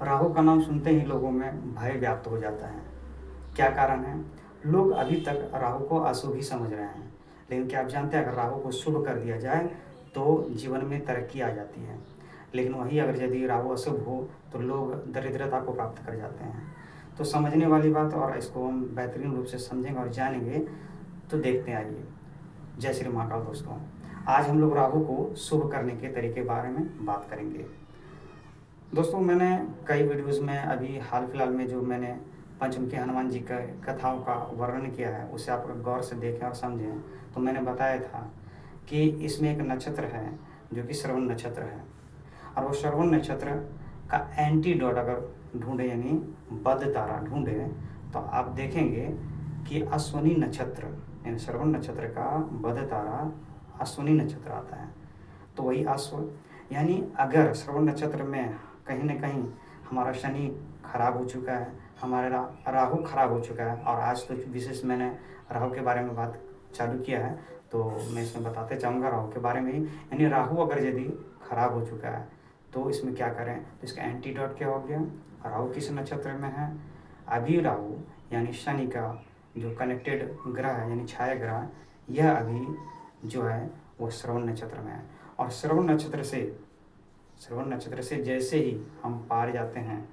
राहु का नाम सुनते ही लोगों में भय व्याप्त हो जाता है। क्या कारण है? लोग अभी तक राहु को अशुभ ही समझ रहे हैं, लेकिन क्या आप जानते हैं अगर राहु को शुभ कर दिया जाए तो जीवन में तरक्की आ जाती है। लेकिन वही अगर यदि राहु अशुभ हो तो लोग दरिद्रता को प्राप्त कर जाते हैं। तो समझने वाली बात, और इसको हम बेहतरीन रूप से समझेंगे और जानेंगे। तो देखते हैं, आइए। जय श्री महाकाल दोस्तों, आज हम लोग राहु को शुभ करने के तरीके के बारे में बात करेंगे। दोस्तों, मैंने कई वीडियोस में अभी हाल फिलहाल में जो मैंने पंचमुखी हनुमान जी का कथाओं का वर्णन किया है, उसे आप गौर से देखें और समझें। तो मैंने बताया था कि इसमें एक नक्षत्र है जो कि श्रवण नक्षत्र है, और वो श्रवण नक्षत्र का एंटीडोट अगर ढूंढे, यानी बद तारा ढूंढे, तो आप देखेंगे कि अश्विनी नक्षत्र, यानी श्रवण नक्षत्र का बद तारा अश्विनी नक्षत्र आता है। तो वही अश्व, यानी अगर श्रवण नक्षत्र में कहीं ना कहीं हमारा शनि खराब हो चुका है, हमारा राहु खराब हो चुका है, और आज तो विशेष मैंने राहु के बारे में बात चालू किया है, तो मैं इसमें बताते चाहूँगा राहु के बारे में ही। यानी राहु अगर यदि खराब हो चुका है तो इसमें क्या करें, तो इसका एंटीडोट क्या हो गया? राहु किस नक्षत्र में है? अभी राहु यानी शनि का जो कनेक्टेड ग्रह है, यानी छाया ग्रह, यह अभी जो है वो श्रवण नक्षत्र में है। और श्रवण नक्षत्र से जैसे ही हम पार जाते हैं,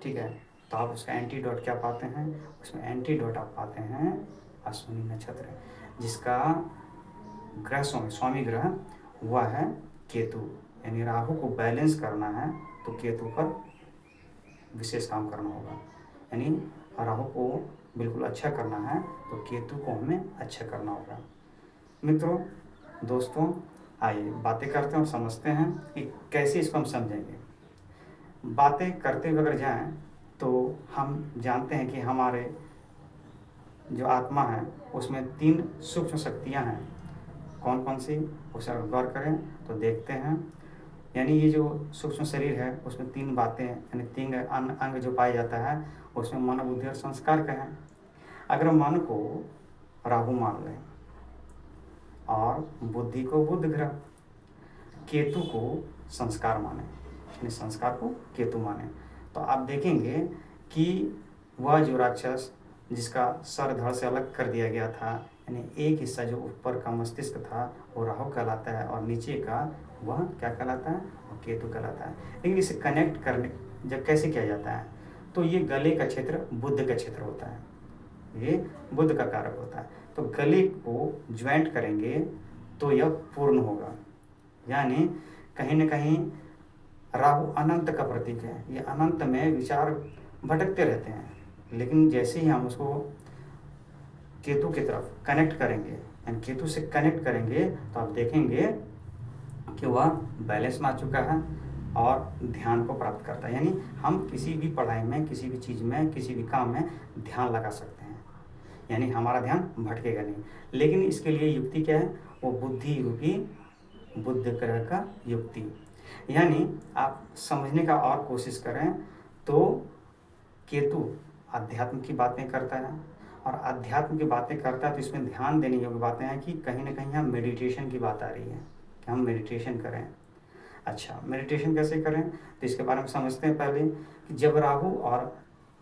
ठीक है, तो आप उसका एंटीडोट क्या पाते हैं? उसमें एंटीडोट आप पाते हैं अश्विनी नक्षत्र, जिसका ग्रह स्वामी ग्रह वह है केतु। यानी राहु को बैलेंस करना है तो केतु पर विशेष काम करना होगा। यानी राहु को बिल्कुल अच्छा करना है तो केतु को हमें अच्छा करना होगा। मित्रों, दोस्तों, आइए बातें करते हैं और समझते हैं कि कैसे इसको हम समझेंगे। बातें करते हुए अगर जाएं तो हम जानते हैं कि हमारे जो आत्मा है उसमें 3 सूक्ष्म शक्तियां हैं। कौन कौन सी, उसे अगर गौर करें तो देखते हैं। यानी ये जो सूक्ष्म शरीर है उसमें 3 बातें, यानी 3 अंग जो पाया जाता है, उसमें मन, बुद्धि और संस्कार का है। अगर मन को राहु मान लें और बुद्धि को बुध ग्रह, केतु को संस्कार माने, यानी संस्कार को केतु माने, तो आप देखेंगे कि वह जो राक्षस जिसका सर धड़ से अलग कर दिया गया था, यानी एक हिस्सा जो ऊपर का मस्तिष्क था वो राहु कहलाता है, और नीचे का वह क्या कहलाता है? वो केतु कहलाता है। लेकिन इसे कनेक्ट करने जब कैसे किया जाता है, तो ये गले का क्षेत्र बुध का क्षेत्र होता है, ये बुध का कारक होता है। तो गले को ज्वाइंट करेंगे तो यह पूर्ण होगा। यानी कहीं न कहीं राहु अनंत का प्रतीक है, ये अनंत में विचार भटकते रहते हैं, लेकिन जैसे ही हम उसको केतु की तरफ कनेक्ट करेंगे, यानी केतु से कनेक्ट करेंगे, तो आप देखेंगे कि वह बैलेंस में आ चुका है और ध्यान को प्राप्त करता है। यानी हम किसी भी पढ़ाई में, किसी भी चीज़ में, किसी भी काम में ध्यान लगा सकते हैं, यानी हमारा ध्यान भटकेगा नहीं। लेकिन इसके लिए युक्ति क्या है? वो बुद्धि रूपी बुध ग्रह का युक्ति। यानी आप समझने का और कोशिश करें तो केतु अध्यात्म की बातें करता है, और अध्यात्म की बातें करता है तो इसमें ध्यान देने योग्य बातें हैं कि कहीं ना कहीं यहाँ मेडिटेशन की बात आ रही है कि हम मेडिटेशन करें। अच्छा, मेडिटेशन कैसे करें, तो इसके बारे में समझते हैं पहले कि जब राहु और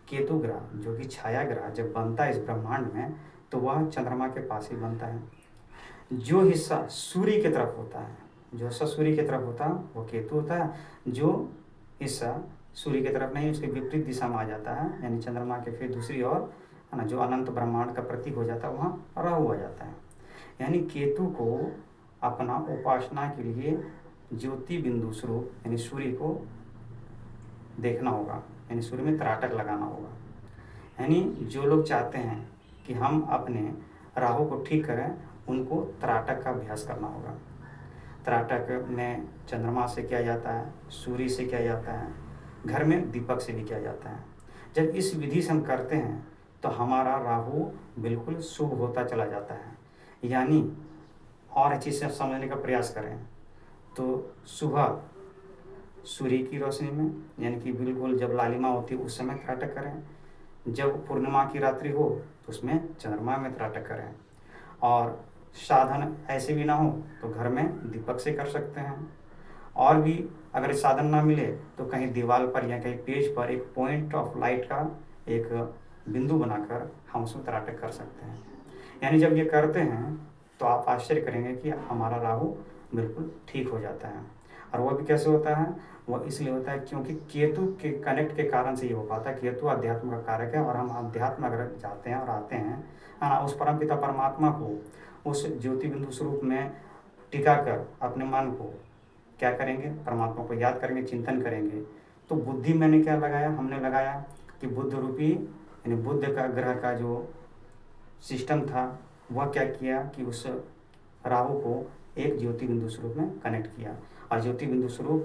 केतु ग्रह जो कि छाया ग्रह जब बनता है इस ब्रह्मांड में, तो वह चंद्रमा के पास ही बनता है। जो हिस्सा सूर्य की तरफ होता है, जो हिस्सा सूर्य की तरफ होता है वो केतु होता है, जो हिस्सा सूर्य की तरफ नहीं उसके विपरीत दिशा में आ जाता है, यानी चंद्रमा के फिर दूसरी ओर, है ना, जो अनंत ब्रह्मांड का प्रतीक हो जाता है, वहाँ राहु आ जाता है। यानी केतु को अपना उपासना के लिए ज्योति बिंदु स्वरूप यानी सूर्य को देखना होगा, यानी सूर्य में त्राटक लगाना होगा। यानी जो लोग चाहते हैं कि हम अपने राहु को ठीक करें, उनको त्राटक का अभ्यास करना होगा। त्राटक में चंद्रमा से किया जाता है, सूर्य से किया जाता है, घर में दीपक से भी किया जाता है। जब इस विधि से हम करते हैं तो हमारा राहु बिल्कुल शुभ होता चला जाता है। यानी और अच्छी से समझने का प्रयास करें तो सुबह सूर्य की रोशनी में, यानी कि बिल्कुल जब लालिमा होती है उस समय त्राटक करें। जब पूर्णिमा की रात्रि हो तो उसमें चंद्रमा में त्राटक करें। और साधन ऐसे भी ना हो तो घर में दीपक से कर सकते हैं। और भी अगर साधन ना मिले तो कहीं दीवार पर या कहीं पेज पर एक पॉइंट ऑफ लाइट का एक बिंदु बनाकर हम उसमें त्राटक कर सकते हैं। यानी जब ये करते हैं तो आप आश्चर्य करेंगे कि हमारा राहु बिल्कुल ठीक हो जाता है। और वह भी कैसे होता है, वह इसलिए होता है क्योंकि केतु के कनेक्ट के कारण से ये हो पाता है। केतु अध्यात्म का कारक है, और हम अध्यात्म अगर जाते हैं और आते हैं, है ना, उस परमपिता परमात्मा को उस ज्योति बिंदु स्वरूप में टिका कर अपने मन को क्या करेंगे, परमात्मा को याद करेंगे, चिंतन करेंगे। तो बुद्धि मैंने क्या लगाया, हमने लगाया कि बुद्ध रूपी यानी बुद्ध का ग्रह का जो सिस्टम था वह क्या किया कि उस राहु को एक ज्योति बिंदु स्वरूप में कनेक्ट किया। और ज्योति बिंदु स्वरूप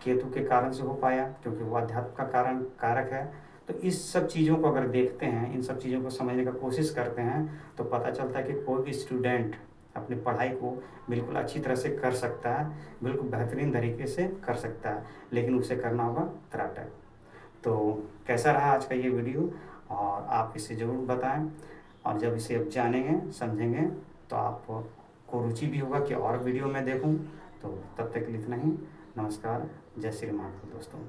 केतु के कारण से हो पाया क्योंकि वो अध्यात्म का कारक है। तो इस सब चीज़ों को अगर देखते हैं, इन सब चीज़ों को समझने का कोशिश करते हैं, तो पता चलता है कि कोई भी स्टूडेंट अपनी पढ़ाई को बिल्कुल अच्छी तरह से कर सकता है, बिल्कुल बेहतरीन तरीके से कर सकता है, लेकिन उसे करना होगा त्राटक। तो कैसा रहा आज का ये वीडियो, और आप इसे ज़रूर बताएं। और जब इसे आप जानेंगे समझेंगे तो आपको रुचि भी होगा कि और वीडियो मैं देखूं। तो तब तक के लिए इतना ही। नमस्कार, जय श्री महाकाल दोस्तों।